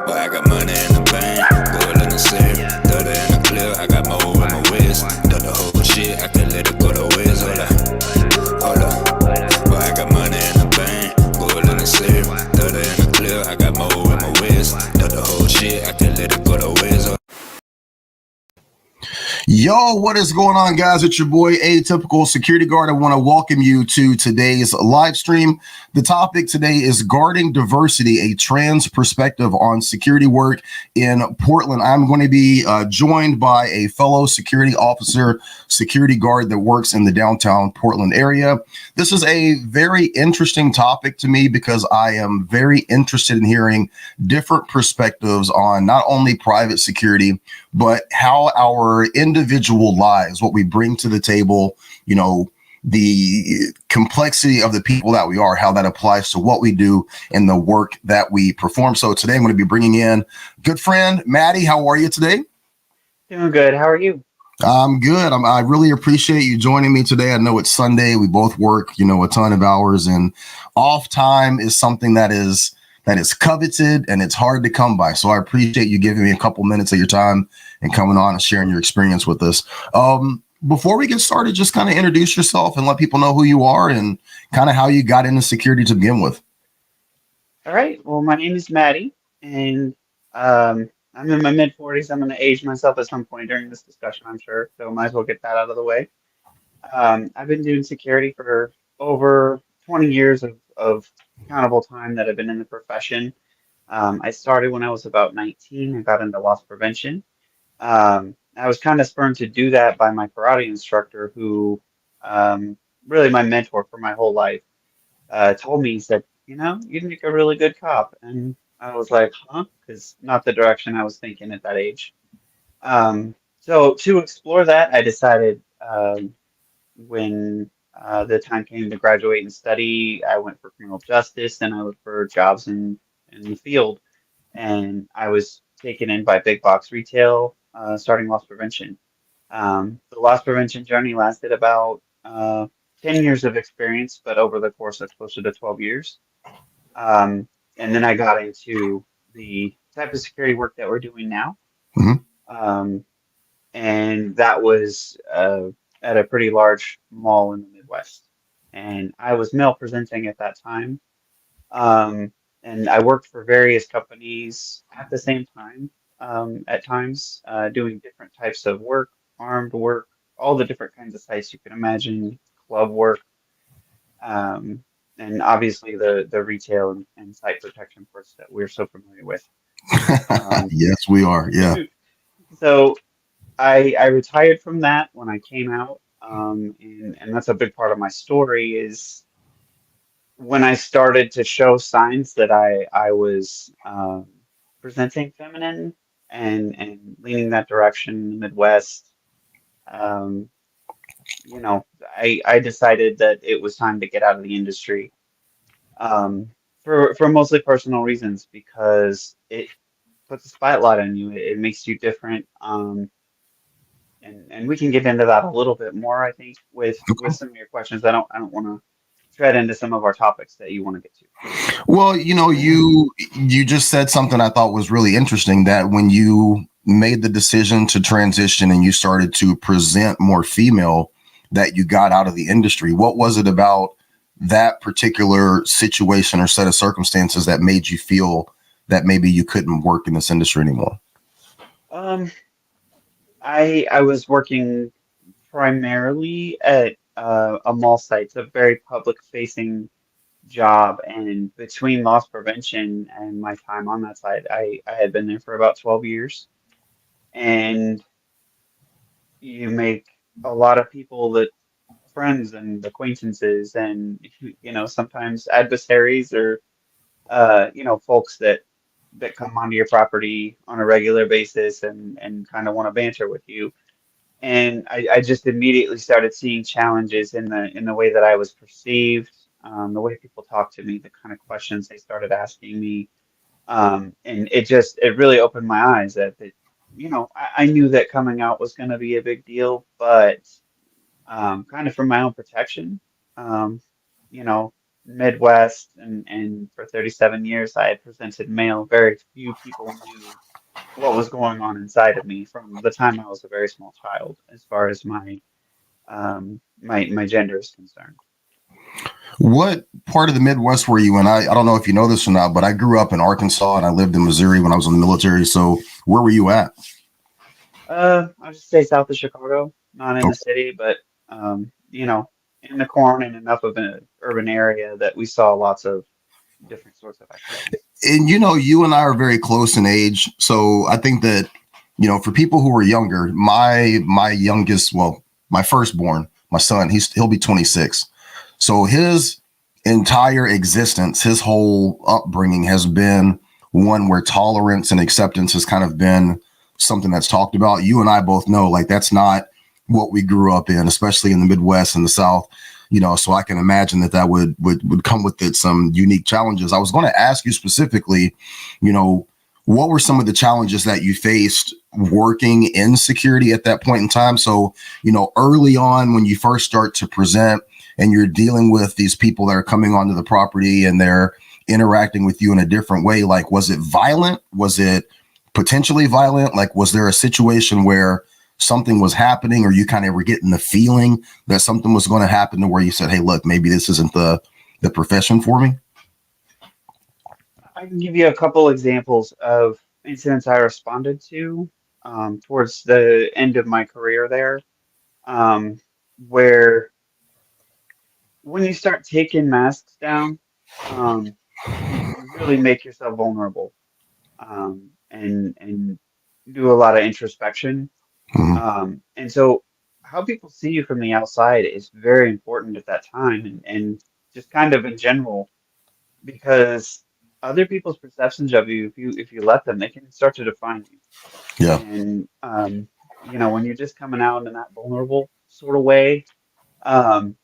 But I got money in the bank, gold in the safe, 30 in the clip, I got more in my waist. Done the whole shit, I can let it go to waste. Hold up. But I got money in the bank, gold in the safe, 30 in the clip, I got more in my waist. Done the whole shit, I can let it go to waste. Yo, what is going on, guys? It's your boy, Atypical Security Guard. I want to welcome you to today's live stream. The topic today is Guarding Diversity, a trans perspective on security work in Portland. I'm going to be joined by a fellow security officer, security guard that works in the downtown Portland area. This is a very interesting topic to me because I am very interested in hearing different perspectives on not only private security, but how our individual lives, what we bring to the table, you know, the complexity of the people that we are, how that applies to what we do and the work that we perform. So today I'm going to be bringing in good friend, Maddie. How are you today? Doing good. How are you? I'm good. I really appreciate you joining me today. I know it's Sunday. We both work, a ton of hours, and off time is something that is coveted and it's hard to come by. So I appreciate you giving me a couple minutes of your time and coming on and sharing your experience with us. Before we get started, just kind of introduce yourself and let people know who you are and kind of how you got into security to begin with. All right. Well, my name is Maddie, and I'm in my mid 40s. I'm going to age myself at some point during this discussion, I'm sure. So might as well get that out of the way. I've been doing security for over 20 years of countable time that I've been in the profession. I started when I was about 19. I got into loss prevention. I was kind of spurned to do that by my karate instructor, who really my mentor for my whole life, told me, he said, you'd make a really good cop. And I was like, huh? Because not the direction I was thinking at that age. So to explore that, I decided when the time came to graduate and study, I went for criminal justice and I looked for jobs in the field. And I was taken in by big box retail, starting loss prevention. The loss prevention journey lasted about 10 years of experience, but over the course of closer to 12 years. And then I got into the type of security work that we're doing now. Mm-hmm. And that was at a pretty large mall in the Midwest. And I was male presenting at that time. And I worked for various companies at the same time, at times, doing different types of work, armed work, all the different kinds of sites you can imagine, club work, and obviously the retail and site protection parts that we're so familiar with. Yes, we are. Yeah. So I retired from that when I came out, and that's a big part of my story is when I started to show signs that I was presenting feminine and leaning that direction in the Midwest. Um, I decided that it was time to get out of the industry, for mostly personal reasons because it puts a spotlight on you. It makes you different. And we can get into that a little bit more, I think, with some of your questions. I don't want to tread into some of our topics that you want to get to. Well, you just said something I thought was really interesting, that when you made the decision to transition and you started to present more female, that you got out of the industry. What was it about that particular situation or set of circumstances that made you feel that maybe you couldn't work in this industry anymore? Um, I was working primarily at a mall site. It's a very public facing job, and between loss prevention and my time on that side, I had been there for about 12 years. And you make a lot of people that friends and acquaintances and sometimes adversaries or folks that come onto your property on a regular basis and kind of want to banter with you. And I just immediately started seeing challenges in the way that I was perceived, the way people talked to me, the kind of questions they started asking me. And it really opened my eyes I knew that coming out was going to be a big deal, but kind of for my own protection, um, you know, Midwest, and for 37 years I had presented male. Very few people knew what was going on inside of me from the time I was a very small child, as far as my gender is concerned. What part of the Midwest were you in? I don't know if you know this or not, but I grew up in Arkansas and I lived in Missouri when I was in the military. So where were you at? I'll just say south of Chicago, not in the city, but you know, in the corn and enough of an urban area that we saw lots of different sorts of activities. And you and I are very close in age. So I think that, for people who are younger, my youngest, well, my firstborn, my son, he'll be 26. So his entire existence, his whole upbringing has been one where tolerance and acceptance has kind of been something that's talked about. You and I both know, like, that's not what we grew up in, especially in the Midwest and the South. So I can imagine that would come with it some unique challenges. I was going to ask you specifically, what were some of the challenges that you faced working in security at that point in time? So, early on, when you first start to present and you're dealing with these people that are coming onto the property and they're interacting with you in a different way, like, was it violent? Was it potentially violent? Like, was there a situation where something was happening, or you kind of were getting the feeling that something was going to happen to where you said, hey, look, maybe this isn't the profession for me? I can give you a couple examples of incidents I responded to towards the end of my career there, where when you start taking masks down, you really make yourself vulnerable, and do a lot of introspection. And so how people see you from the outside is very important at that time, and just kind of in general, because other people's perceptions of you, if you let them, they can start to define you. Yeah. And when you're just coming out in that vulnerable sort of way, um,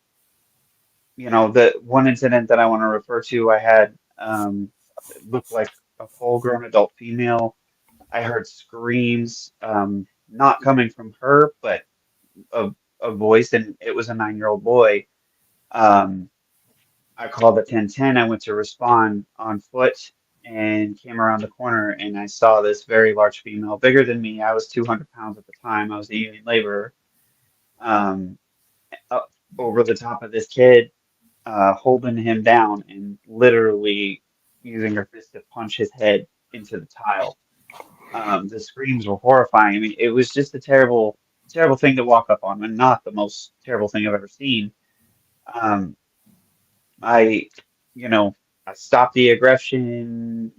the one incident that I want to refer to, I had it looked like a full-grown adult female. I heard screams, not coming from her, but a voice, and it was a 9-year-old boy. Um, I called the 1010. I went to respond on foot and came around the corner, and I saw this very large female, bigger than me. I was 200 pounds at the time. I was a union laborer. Um, Up over the top of this kid, holding him down and literally using her fist to punch his head into the tile. The screams were horrifying. I mean, it was just a terrible, terrible thing to walk up on, and not the most terrible thing I've ever seen. Um, I, you know, I stop the aggression,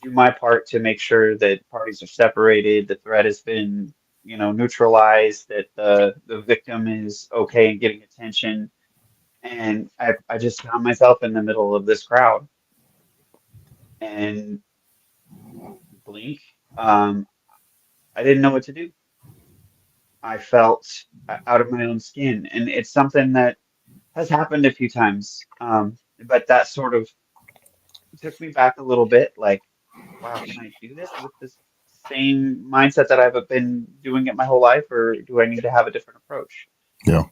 do my part to make sure that parties are separated, the threat has been, neutralized, that the victim is okay and getting attention. And I just found myself in the middle of this crowd and blink. I didn't know what to do. I felt out of my own skin, and it's something that has happened a few times. But that sort of took me back a little bit, like, wow, can I do this with this same mindset that I've been doing it my whole life, or do I need to have a different approach? Yeah.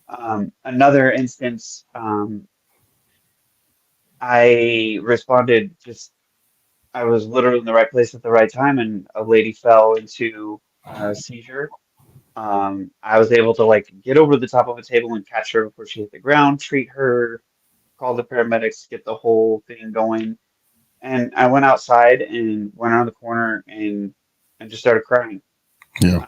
Another instance, I responded just, I was literally in the right place at the right time, and a lady fell into a seizure. I was able to like get over the top of a table and catch her before she hit the ground, treat her, call the paramedics, get the whole thing going. And I went outside and went around the corner and just started crying. Yeah.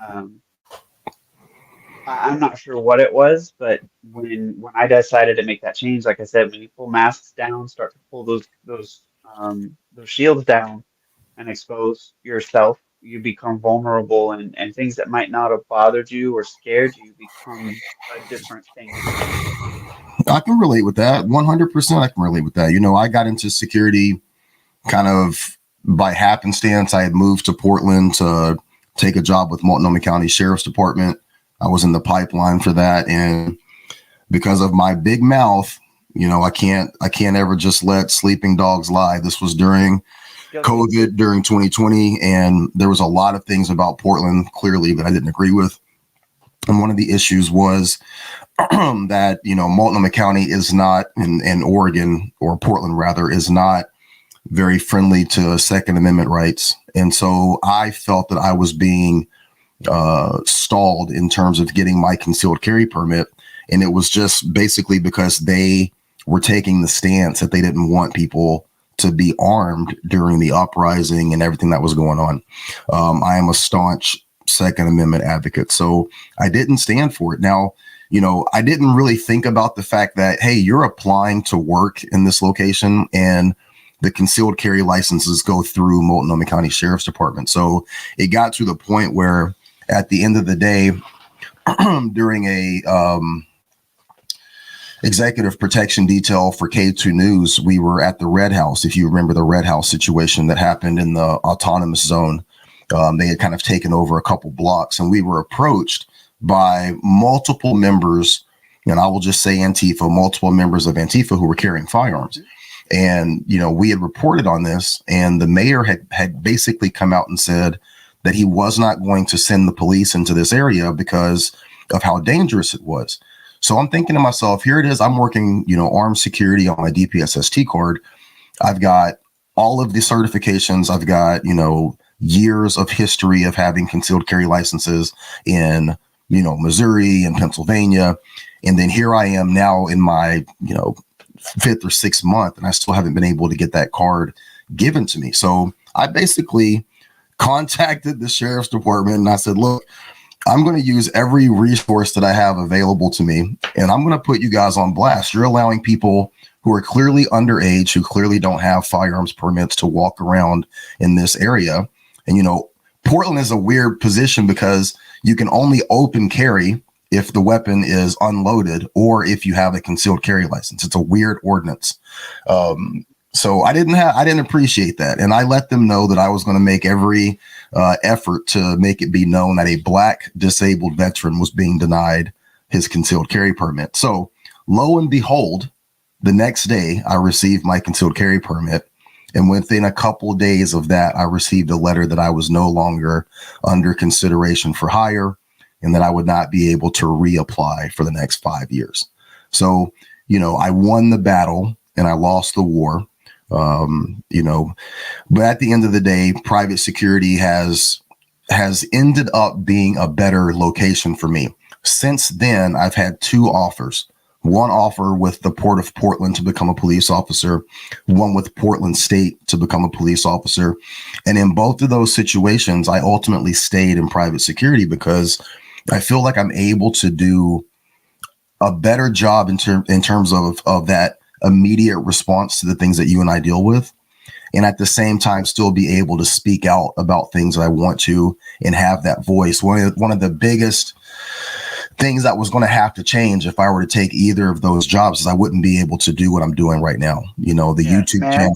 I'm not sure what it was, but when I decided to make that change, like I said, when you pull masks down, start to pull those shields down and expose yourself, you become vulnerable, and things that might not have bothered you or scared you become a different thing entirely. I can relate with that. 100%. I can relate with that. I got into security kind of by happenstance. I had moved to Portland to take a job with Multnomah County Sheriff's Department. I was in the pipeline for that. And because of my big mouth, I can't ever just let sleeping dogs lie. This was during COVID, during 2020. And there was a lot of things about Portland clearly that I didn't agree with. And one of the issues was that, Multnomah County is not, in Oregon, or Portland rather, is not very friendly to Second Amendment rights. And so I felt that I was being stalled in terms of getting my concealed carry permit. And it was just basically because they were taking the stance that they didn't want people to be armed during the uprising and everything that was going on. I am a staunch Second Amendment advocate, so I didn't stand for it. Now, I didn't really think about the fact that, hey, you're applying to work in this location and the concealed carry licenses go through Multnomah County Sheriff's Department. So it got to the point where at the end of the day, during a executive protection detail for K2 News, we were at the Red House. If you remember the Red House situation that happened in the autonomous zone, they had kind of taken over a couple blocks, and we were approached by multiple members, and I will just say Antifa, multiple members of Antifa who were carrying firearms. And, we had reported on this, and the mayor had basically come out and said that he was not going to send the police into this area because of how dangerous it was. So I'm thinking to myself, here it is. I'm working, armed security on my DPSST card. I've got all of the certifications. I've got, years of history of having concealed carry licenses in, Missouri and Pennsylvania. And then here I am now in my, fifth or sixth month, and I still haven't been able to get that card given to me. So I basically contacted the sheriff's department and I said, look, I'm going to use every resource that I have available to me, and I'm going to put you guys on blast. You're allowing people who are clearly underage, who clearly don't have firearms permits, to walk around in this area. And, Portland is a weird position because you can only open carry if the weapon is unloaded or if you have a concealed carry license. It's a weird ordinance. So I didn't appreciate that. And I let them know that I was going to make every effort to make it be known that a Black disabled veteran was being denied his concealed carry permit. So lo and behold, the next day I received my concealed carry permit. And within a couple of days of that, I received a letter that I was no longer under consideration for hire and that I would not be able to reapply for the next 5 years. So, I won the battle and I lost the war. But at the end of the day, private security has ended up being a better location for me. Since then, I've had two offers. One offer with the Port of Portland to become a police officer, one with Portland State to become a police officer. And in both of those situations, I ultimately stayed in private security because I feel like I'm able to do a better job in terms of that immediate response to the things that you and I deal with. And at the same time, still be able to speak out about things that I want to and have that voice. One of the biggest things that was going to have to change if I were to take either of those jobs is I wouldn't be able to do what I'm doing right now. YouTube channel.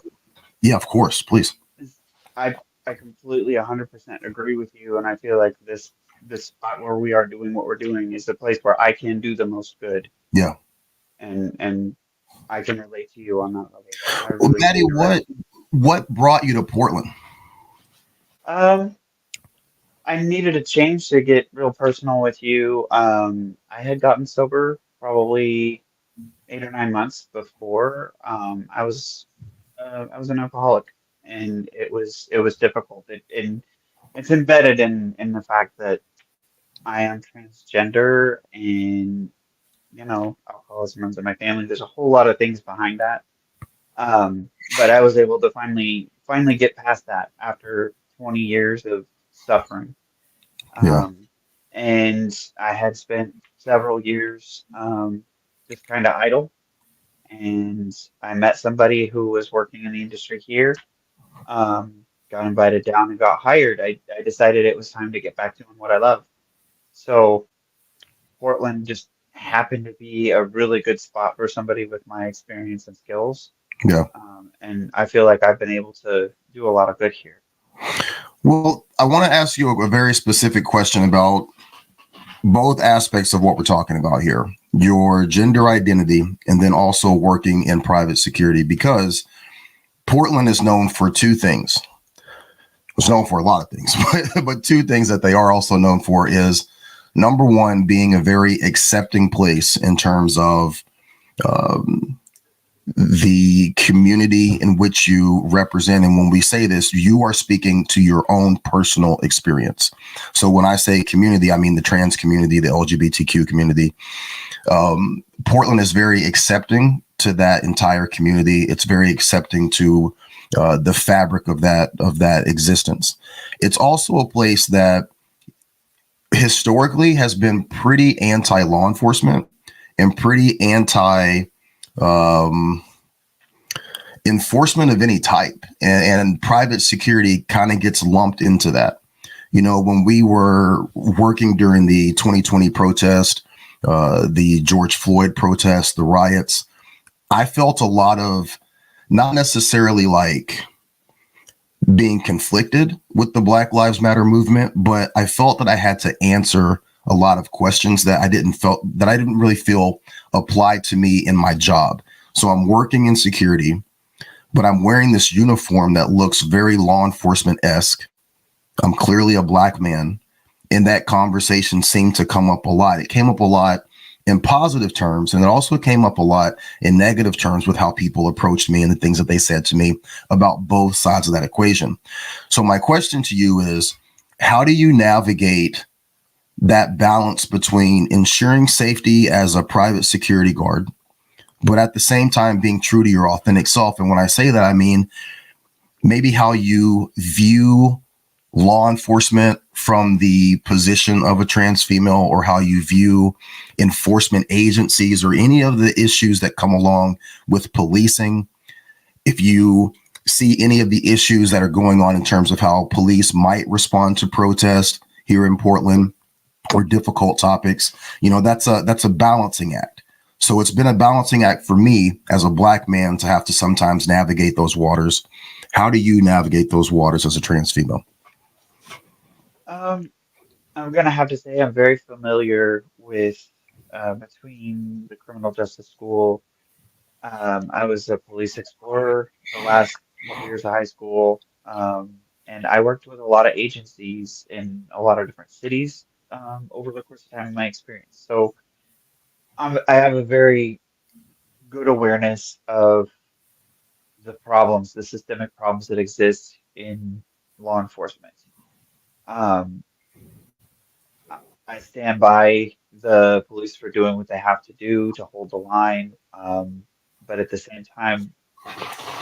Yeah, of course, please. I completely 100% agree with you, and I feel like this spot where we are doing what we're doing is the place where I can do the most good. Yeah. And I can relate to you on that level. Well, Maddie, what brought you to Portland? I needed a change. To get real personal with you. I had gotten sober probably 8 or 9 months before. I was an alcoholic, and it was difficult. It's embedded in the fact that I am transgender, and alcoholism runs in my family. There's a whole lot of things behind that. But I was able to finally get past that after 20 years of suffering. Yeah. And I had spent several years just kind of idle. And I met somebody who was working in the industry here, got invited down and got hired. I decided it was time to get back doing what I love. So Portland just happened to be a really good spot for somebody with my experience and skills. Yeah. And I feel like I've been able to do a lot of good here. Well, I want to ask you a very specific question about both aspects of what we're talking about here, your gender identity, and then also working in private security, because Portland is known for two things. It's known for a lot of things, but two things that they are also known for is Number one, being a very accepting place in terms of um, the community in which you represent. And when we say this, you are speaking to your own personal experience. So when I say community, I mean the trans community, the LGBTQ community. Portland is very accepting to that entire community. It's very accepting to the fabric of that existence. It's also a place that historically has been pretty anti law enforcement and pretty anti um, enforcement of any type, and private security kind of gets lumped into that. You know, when we were working during the 2020 protest, the George Floyd protest, the riots, I felt a lot of, not necessarily like being conflicted with the Black Lives Matter movement, but I felt that I had to answer a lot of questions that I didn't really feel applied to me in my job. So I'm working in security, but I'm wearing this uniform that looks very law enforcement-esque. I'm clearly a Black man. And that conversation seemed to come up a lot. It came up a lot in positive terms, and it also came up a lot in negative terms with how people approached me and the things that they said to me about both sides of that equation. So my question to you is, how do you navigate that balance between ensuring safety as a private security guard, but at the same time being true to your authentic self? And when I say that, I mean maybe how you view law enforcement from the position of a trans female, or how you view enforcement agencies or any of the issues that come along with policing. If you see any of the issues that are going on in terms of how police might respond to protest here in Portland, or difficult topics, you know, that's a balancing act. So it's been a balancing act for me as a Black man to have to sometimes navigate those waters. How do you navigate those waters as a trans female? Um, I'm gonna have to say I'm very familiar with between the criminal justice school. I was a police explorer the last couple years of high school, and I worked with a lot of agencies in a lot of different cities over the course of time in my experience. So I have a very good awareness of the problems, the systemic problems that exist in law enforcement. Um, I I stand by the police for doing what they have to do to hold the line, but at the same time,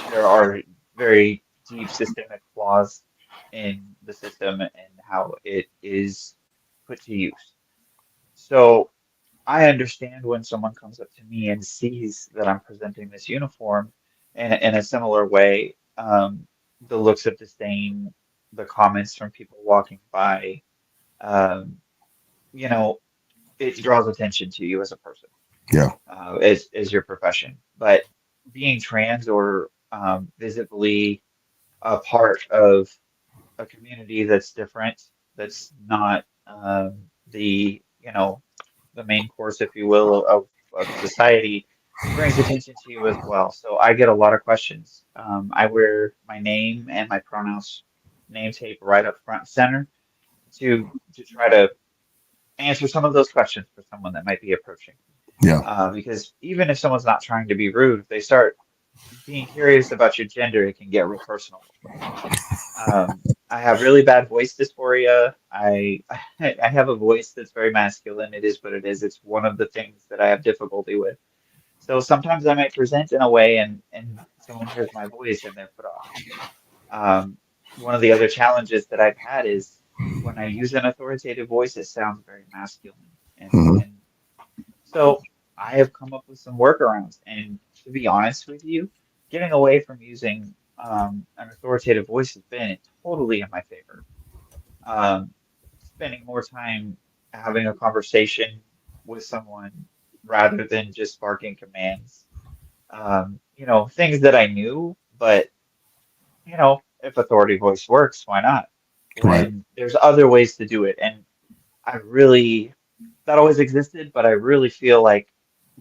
there are very deep systemic flaws in the system and how it is put to use. So I understand when someone comes up to me and sees that I'm presenting this uniform in a similar way, the looks of disdain, the comments from people walking by, um, you know, it draws attention to you as a person, Yeah. as your profession. But being trans or visibly a part of a community that's different, that's not the, the main course, if you will, of society, brings attention to you as well. So I get a lot of questions. I wear my name and my pronouns name tape right up front and center to try to answer some of those questions for someone that might be approaching. Yeah. Because even if someone's not trying to be rude, if they start being curious about your gender, it can get real personal real quick. I have really bad voice dysphoria. I have a voice that's very masculine. It is what it is. It's one of the things that I have difficulty with. So sometimes I might present in a way and someone hears my voice and they're put off. Um, One of the other challenges that I've had is when I use an authoritative voice, it sounds very masculine. Hmm. And so I have come up with some workarounds. And to be honest with you, getting away from using an authoritative voice has been totally in my favor. Um, Spending more time having a conversation with someone rather than just barking commands. Things that I knew, but if authority voice works, why not? Right. When there's other ways to do it. And I really, that always existed, but I really feel like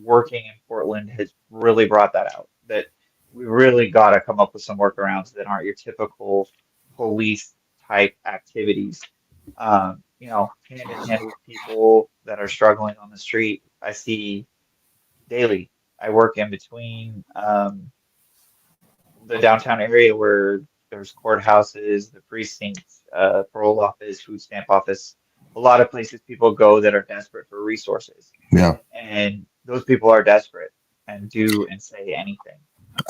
working in Portland has really brought that out. That we really got to come up with some workarounds that aren't your typical police type activities. hand in hand with people that are struggling on the street. I see daily. I work in between the downtown area where there's courthouses, the precinct, parole office, food stamp office, a lot of places people go that are desperate for resources. Yeah. And those people are desperate and do and say anything.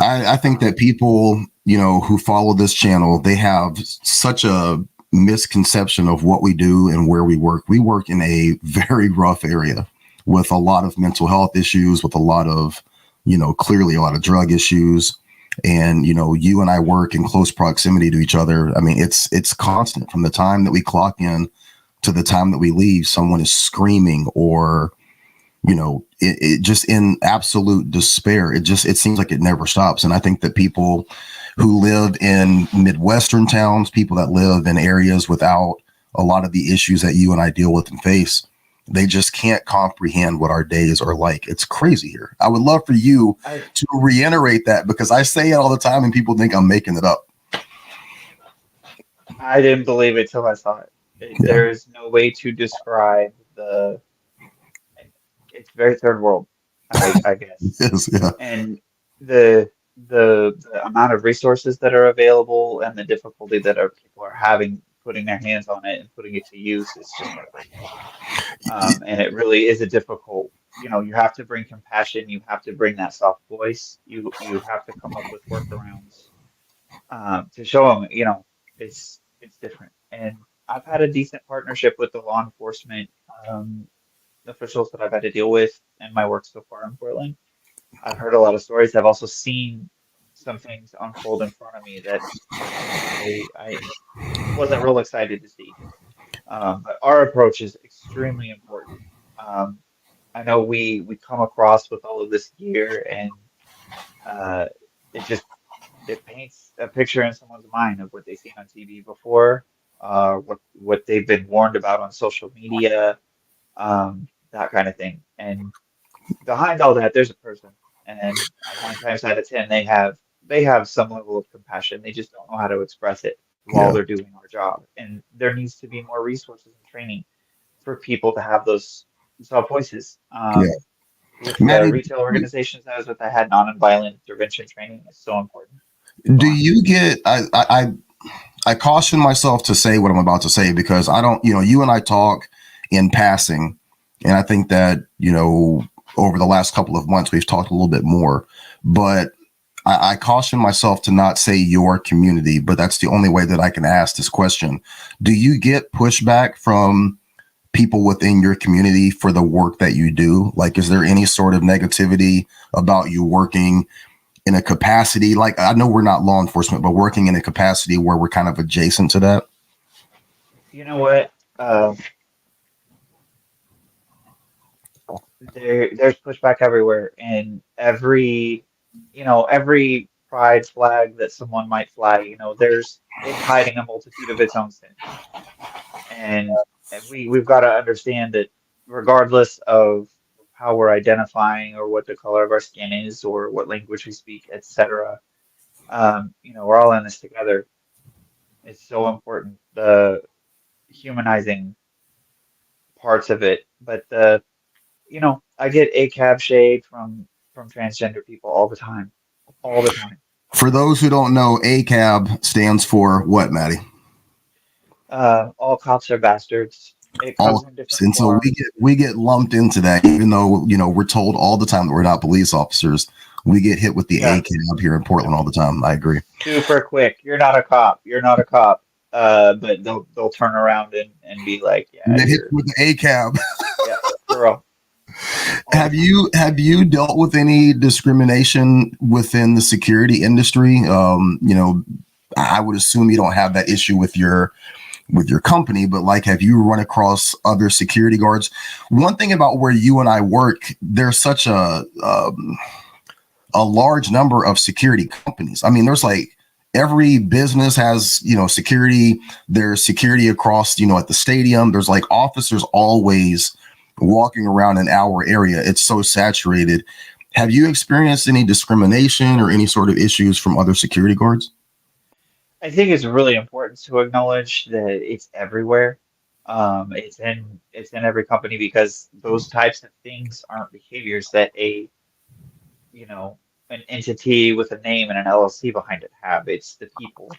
I think that Um, people, who follow this channel, they have such a misconception of what we do and where we work. We work in a very rough area with a lot of mental health issues, with a lot of, clearly a lot of drug issues. And, you and I work in close proximity to each other. I mean, it's constant from the time that we clock in to the time that we leave. Someone is screaming or, it just in absolute despair. It seems like it never stops. And I think that people who live in Midwestern towns, people that live in areas without a lot of the issues that you and I deal with and face, they just can't comprehend what our days are like. It's crazy here. I would love for you I to reiterate that, because I say it all the time and people think I'm making it up. I didn't believe it till I saw it. Yeah, There is no way to describe the. It's very third world, I it guess. is. Yeah, And the the amount of resources that are available and the difficulty that people are having putting their hands on it and putting it to use is just heartbreaking. And it really is a difficult, you have to bring compassion, you have to bring that soft voice, you have to come up with workarounds to show them, it's different. And I've had a decent partnership with the law enforcement um, officials that I've had to deal with in my work so far in Portland. I've heard a lot of stories. I've also seen some things unfold in front of me that I wasn't real excited to see. But our approach is extremely important. Um, I know we come across with all of this gear, and uh, it just it paints a picture in someone's mind of what they've seen on TV before, what they've been warned about on social media, that kind of thing. And behind all that, there's a person, and 9 times out of 10, they have some level of compassion. They just don't know how to express it while yeah, they're doing our job. And there needs to be more resources and training for people to have those soft voices. yeah. With the Maddie, retail organizations I was with, I had non-violent intervention training. It's so important. Go do on. you get? I caution myself to say what I'm about to say, because I don't. You and I talk in passing, and I think that over the last couple of months we've talked a little bit more, but I caution myself to not say your community, but that's the only way that I can ask this question. Do you get pushback from people within your community for the work that you do? Like, is there any sort of negativity about you working in a capacity? Like, I know we're not law enforcement, but working in a capacity where we're kind of adjacent to that? You know what? There's pushback everywhere, and every pride flag that someone might fly, it's hiding a multitude of its own sins. And, we've got to understand that regardless of how we're identifying or what the color of our skin is or what language we speak, etc., we're all in this together. It's so important, the humanizing parts of it. But I get ACAB shade from transgender people all the time. For those who don't know, ACAB stands for what, Maddie? All cops are bastards. It All. comes in different And so we forms. get lumped into that, even though we're told all the time that we're not police officers. We get hit with the Yeah, ACAB here in Portland all the time. I agree. super quick. You're not a cop. You're not a cop. But they'll turn around and be like, yeah, They hit you're, with the ACAB. yeah, for real, all the Have time. you dealt with any discrimination within the security industry? I would assume you don't have that issue with your company, but like, have you run across other security guards? One thing about where you and I work, there's such a large number of security companies. I mean, there's like every business has, security. There's security across, at the stadium. There's like officers always walking around in our area. It's so saturated. Have you experienced any discrimination or any sort of issues from other security guards? I think it's really important to acknowledge that it's everywhere. It's in every company because those types of things aren't behaviors that you know, an entity with a name and an LLC behind it have. It's the people,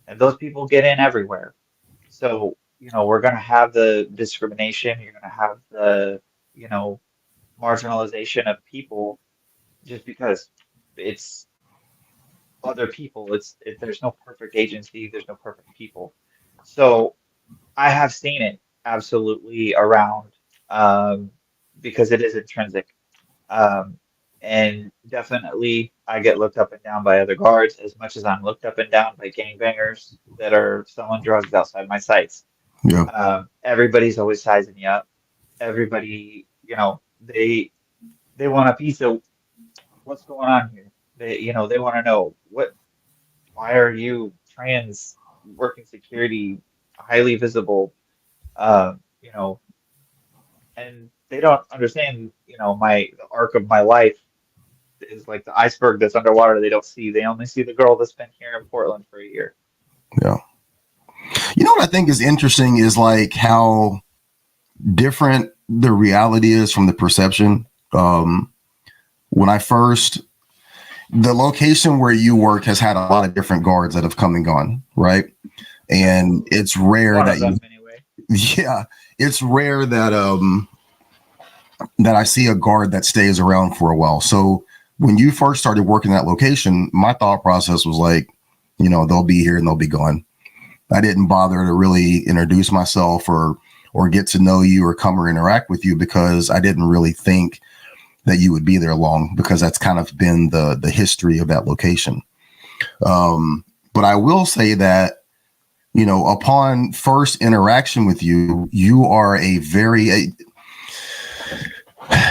and those people get in everywhere. So, we're going to have the discrimination. You're going to have the, you know, marginalization of people just because it's other people. There's no perfect agency. There's no perfect people. So I have seen it absolutely around, um, because it is intrinsic. Um, and definitely, I get looked up and down by other guards as much as I'm looked up and down by gangbangers that are selling drugs outside my sites. Yeah. Everybody's always sizing you up. Everybody, they want a piece of what's going on here. They want to know why are you trans, working security, highly visible, uh, you know, and they don't understand, the arc of my life is like the iceberg that's underwater. They don't see. They only see the girl that's been here in Portland for a year. Yeah. You know what I think is interesting is like how different the reality is from the perception. When I first, the location where you work has had a lot of different guards that have come and gone, right? And it's rare One that of them, anyway. yeah, it's rare that I see a guard that stays around for a while. So when you first started working that location, my thought process was like, they'll be here and they'll be gone. I didn't bother to really introduce myself or get to know you or come or interact with you because I didn't really think that you would be there long, because that's kind of been the history of that location. But I will say that, upon first interaction with you, you are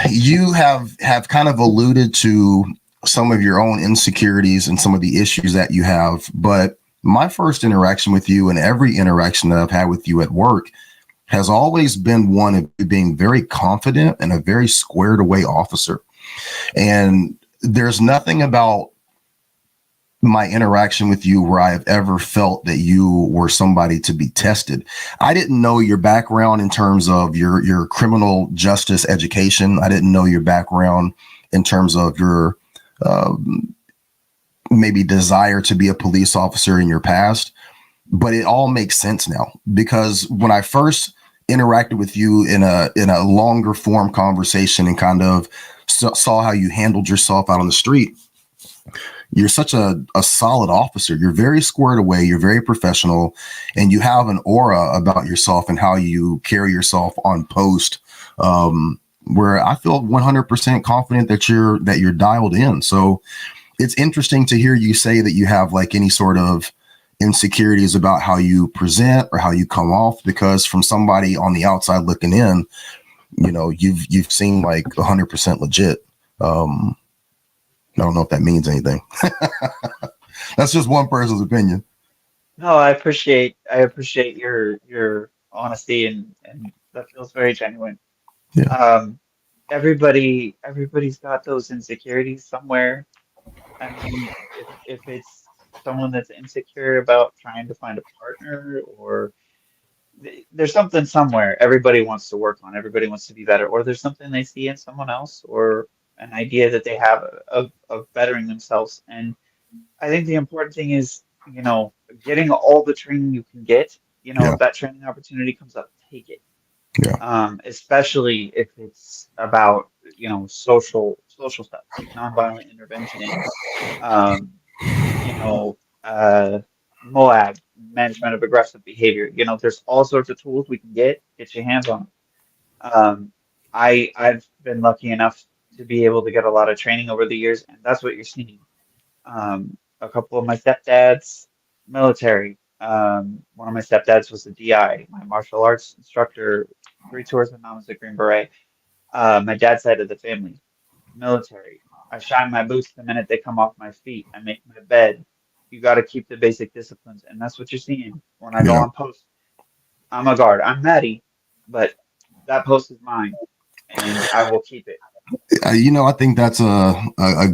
you have kind of alluded to some of your own insecurities and some of the issues that you have. But my first interaction with you and every interaction that I've had with you at work has always been one of being very confident and a very squared away officer. And there's nothing about my interaction with you where I've ever felt that you were somebody to be tested. I didn't know your background in terms of your criminal justice education. I didn't know your background in terms of your maybe desire to be a police officer in your past, but it all makes sense now, because when I first interacted with you in a longer form conversation and kind of saw how you handled yourself out on the street, you're such a solid officer. You're very squared away. You're very professional, and you have an aura about yourself and how you carry yourself on post, where I feel 100% confident that you're dialed in. So it's interesting to hear you say that you have like any sort of insecurities about how you present or how you come off, because from somebody on the outside looking in, you've seemed like 100% legit. I don't know if that means anything. That's just one person's opinion. No, I appreciate your honesty, and that feels very genuine. Yeah. Everybody's got those insecurities somewhere. I mean, if it's someone that's insecure about trying to find a partner, or there's something somewhere everybody wants to work on, everybody wants to be better, or there's something they see in someone else, or an idea that they have of bettering themselves. And I think the important thing is, getting all the training you can get. Yeah. If that training opportunity comes up, take it. Yeah. Especially if it's about, social stuff like nonviolent intervention, um, you know, uh, MOAB, management of aggressive behavior. There's all sorts of tools we can get your hands on. Um, I've been lucky enough to be able to get a lot of training over the years, and that's what you're seeing. A couple of my stepdads, military. One of my stepdads was a DI, my martial arts instructor, 3 tours of Vietnam as a Green Beret. My dad's side of the family, military. I shine my boots the minute they come off my feet. I make my bed. You got to keep the basic disciplines, and that's what you're seeing when I go Yeah. on post. I'm a guard. I'm Maddie, but that post is mine, and I will keep it. I think that's a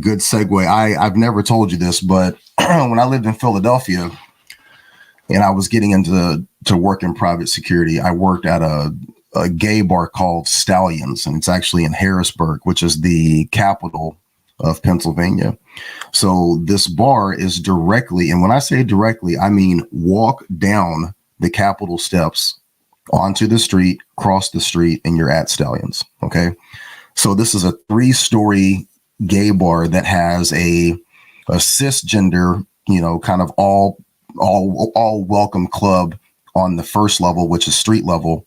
good segue. I've never told you this, but when I lived in Philadelphia, and I was getting into work in private security. I worked at a gay bar called Stallions, and it's actually in Harrisburg, which is the capital of Pennsylvania. So this bar is directly, and when I say directly, I mean walk down the Capitol steps onto the street, cross the street, and you're at Stallions. Okay. So this is a 3-story gay bar that has a cisgender, kind of all welcome club on the first level, which is street level.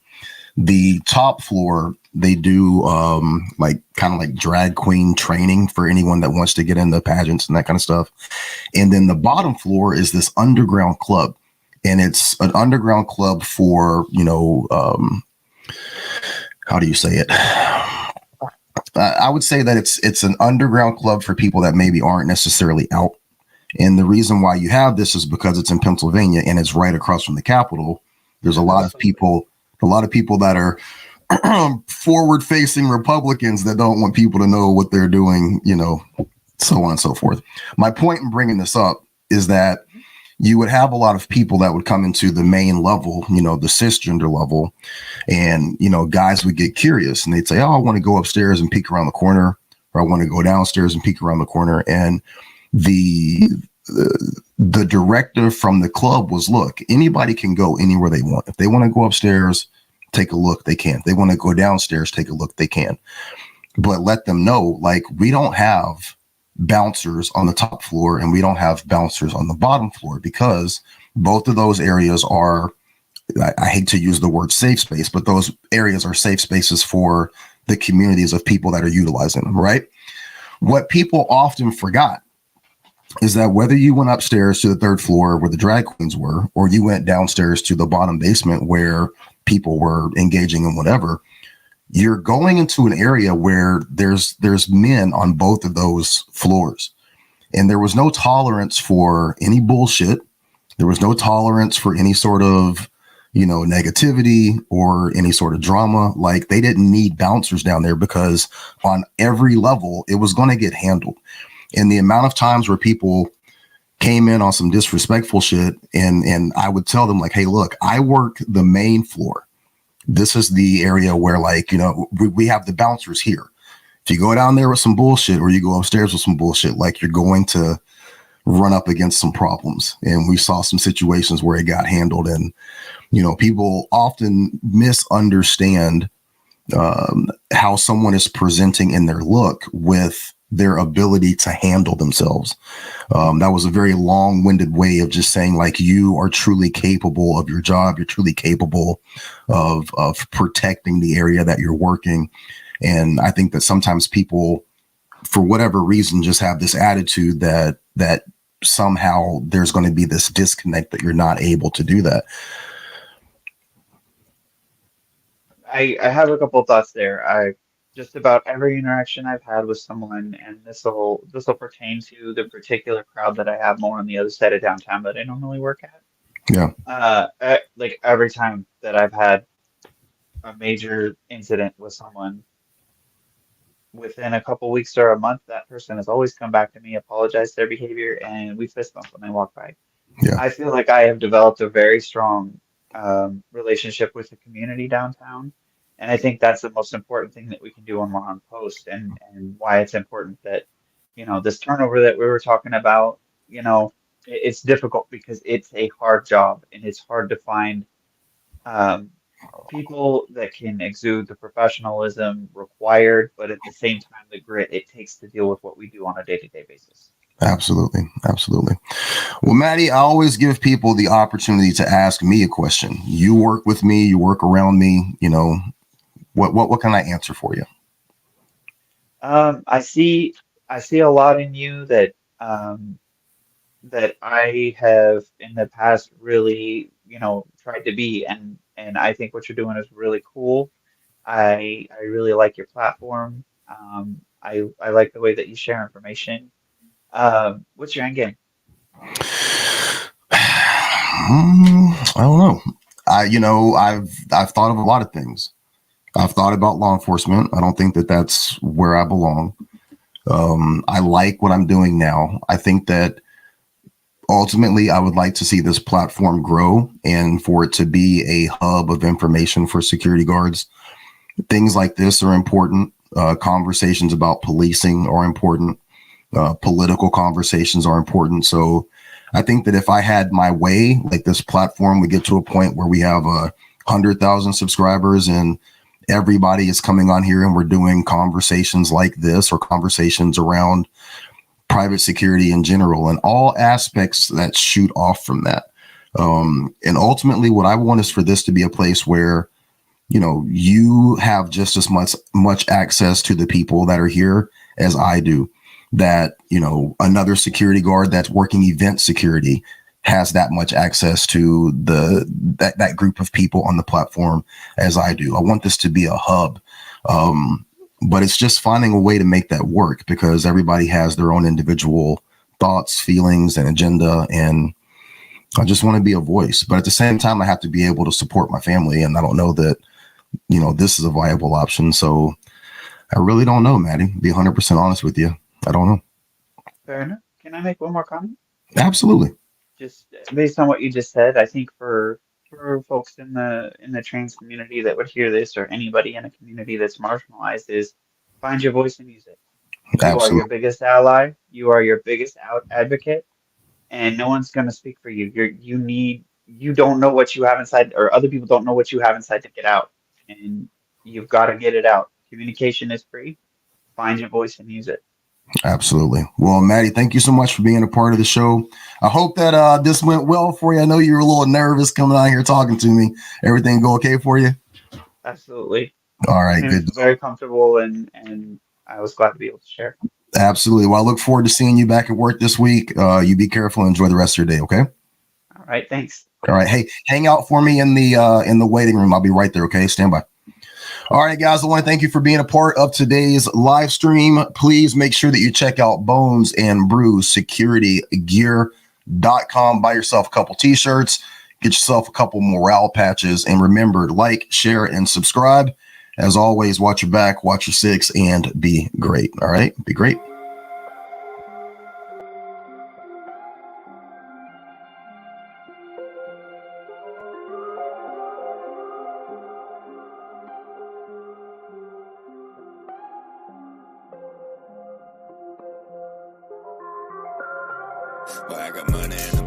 The top floor, they do kind of like drag queen training for anyone that wants to get into pageants and that kind of stuff. And then the bottom floor is this underground club. And it's an underground club for, how do you say it? I would say that it's an underground club for people that maybe aren't necessarily out. And the reason why you have this is because it's in Pennsylvania and it's right across from the Capitol. There's a lot of people that are forward-facing Republicans that don't want people to know what they're doing, so on and so forth. My point in bringing this up is that you would have a lot of people that would come into the main level, the cisgender level, and, guys would get curious and they'd say, oh, I want to go upstairs and peek around the corner, or I want to go downstairs and peek around the corner. And the directive from the club was, look, anybody can go anywhere they want. If they want to go upstairs, take a look, they can. If they want to go downstairs, take a look, they can. But let them know, like, we don't have bouncers on the top floor and we don't have bouncers on the bottom floor, because both of those areas are, I hate to use the word safe space, but those areas are safe spaces for the communities of people that are utilizing them, right? What people often forgot is that whether you went upstairs to the 3rd floor where the drag queens were, or you went downstairs to the bottom basement where people were engaging in whatever, you're going into an area where there's men on both of those floors. And there was no tolerance for any bullshit. There was no tolerance for any sort of, negativity or any sort of drama. Like, they didn't need bouncers down there because on every level it was going to get handled. And the amount of times where people came in on some disrespectful shit, and I would tell them, like, hey, look, I work the main floor. This is the area where, like, we have the bouncers here. If you go down there with some bullshit, or you go upstairs with some bullshit, like, you're going to run up against some problems. And we saw some situations where it got handled. And, people often misunderstand how someone is presenting in their look with their ability to handle themselves. That was a very long-winded way of just saying, like, you are truly capable of your job. You're truly capable of protecting the area that you're working. And I think that sometimes people, for whatever reason, just have this attitude that somehow there's going to be this disconnect, that you're not able to do that. I have a couple of thoughts there. Just about every interaction I've had with someone, and this will pertain to the particular crowd that I have more on the other side of downtown that I normally work at. Yeah. Like, every time that I've had a major incident with someone, within a couple weeks or a month, that person has always come back to me, apologized for their behavior, and we fist bump when I walk by. Yeah. I feel like I have developed a very strong relationship with the community downtown. And I think that's the most important thing that we can do when we're on post, and why it's important that, this turnover that we were talking about, it's difficult because it's a hard job, and it's hard to find people that can exude the professionalism required, but at the same time, the grit it takes to deal with what we do on a day-to-day basis. Absolutely. Absolutely. Well, Maddie, I always give people the opportunity to ask me a question. You work with me, you work around me, what can I answer for you? I see a lot in you that that I have in the past really, tried to be, and I think what you're doing is really cool. I really like your platform. I like the way that you share information. What's your end game? I don't know. I've thought of a lot of things. I've thought about law enforcement. I don't think that that's where I belong. I like what I'm doing now. I think that ultimately, I would like to see this platform grow and for it to be a hub of information for security guards. Things like this are important. Conversations about policing are important. Political conversations are important. So I think that if I had my way, like this platform would get to a point where we have 100,000 subscribers and everybody is coming on here and we're doing conversations like this or conversations around private security in general and all aspects that shoot off from that. And ultimately, what I want is for this to be a place where, you know, you have just as much access to the people that are here as I do. That, you know, another security guard that's working event security has that much access to that group of people on the platform as I do. I want this to be a hub. But it's just finding a way to make that work because everybody has their own individual thoughts, feelings, and agenda. And I just want to be a voice. But at the same time, I have to be able to support my family. And I don't know that, you know, this is a viable option. So I really don't know, Maddie. Be 100% honest with you. I don't know. Fair enough. Can I make one more comment? Absolutely. Just based on what you just said, I think for folks in the trans community that would hear this, or anybody in a community that's marginalized, is find your voice and use it. You are your Absolutely. biggest ally. You are your biggest out advocate, and no one's going to speak for you. You don't know what you have inside, or other people don't know what you have inside to get out, and you've got to get it out. Communication is free. Find your voice and use it. Absolutely. Well, Maddie, thank you so much for being a part of the show. I hope that this went well for you. I know you were a little nervous coming out here talking to me. Everything go okay for you? Absolutely. All right, And good. very comfortable, and I was glad to be able to share. Absolutely. Well, I look forward to seeing you back at work this week. You be careful and enjoy the rest of your day, okay? All right, thanks. All right. Hey, hang out for me in the waiting room. I'll be right there, okay? Stand by. All right, guys, I want to thank you for being a part of today's live stream. Please make sure that you check out Bones and Brew Security Gear.com. Buy yourself a couple t-shirts, get yourself a couple morale patches, and remember to like, share, and subscribe. As always, watch your back, watch your six, and be great. All right, be great. Well, I got money in the